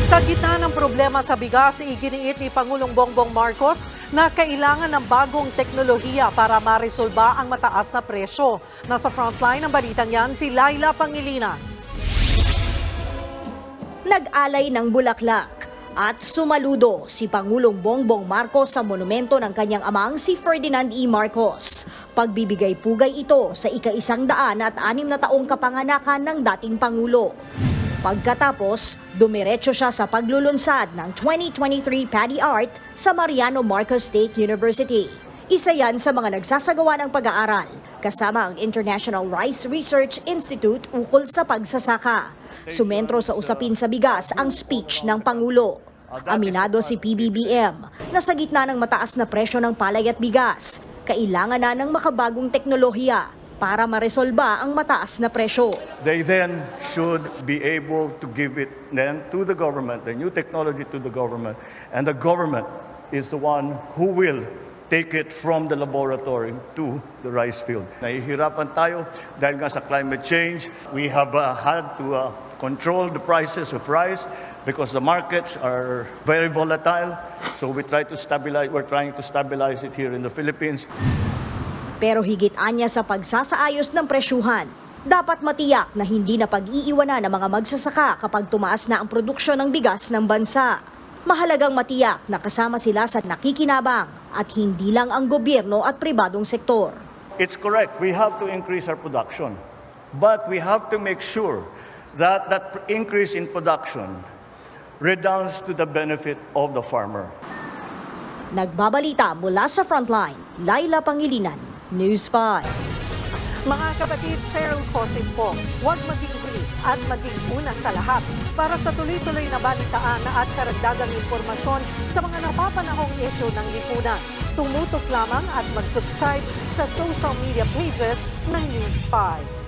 Sa gitna ng problema sa bigas, iginiit ni Pangulong Bongbong Marcos na kailangan ng bagong teknolohiya para maresolba ang mataas na presyo. Nasa frontline ng balitang yan si Laila Pangilinan. Nag-alay ng bulaklak at sumaludo si Pangulong Bongbong Marcos sa monumento ng kanyang amang si Ferdinand E. Marcos. Pagbibigay pugay ito sa ika-106 na taong kapanganakan ng dating Pangulo. Pagkatapos, dumiretso siya sa paglulunsad ng 2023 Paddy Art sa Mariano Marcos State University. Isa yan sa mga nagsasagawa ng pag-aaral, kasama ang International Rice Research Institute ukol sa pagsasaka. Sumentro sa usapin sa bigas ang speech ng Pangulo. Aminado si PBBM na sa gitna ng mataas na presyo ng palay at bigas, kailangan na ng makabagong teknolohiya para maresolba ang mataas na presyo. They then should be able to give it then to the government, the new technology to the government, and the government is the one who will take it from the laboratory to the rice field. Nahihirapan tayo dahil nga sa climate change. We have had to control the prices of rice because the markets are very volatile. So we're trying to stabilize it here in the Philippines. Pero higit anya sa pagsasaayos ng presyuhan, dapat matiyak na hindi na pag-iiwanan ng mga magsasaka kapag tumaas na ang produksyon ng bigas ng bansa. Mahalagang matiyak na kasama sila sa nakikinabang at hindi lang ang gobyerno at pribadong sektor. It's correct, we have to increase our production. But we have to make sure that that increase in production redounds to the benefit of the farmer. Nagbabalita mula sa Frontline, Laila Pangilinan, News 5. Mga kapatid, Cheryl Cosin po, huwag maging bilis at maging una sa lahat para sa tuloy-tuloy na balitaan at karagdagang impormasyon sa mga napapanahong isyu ng lipunan. Tumutok lamang at mag-subscribe sa social media pages ng News 5.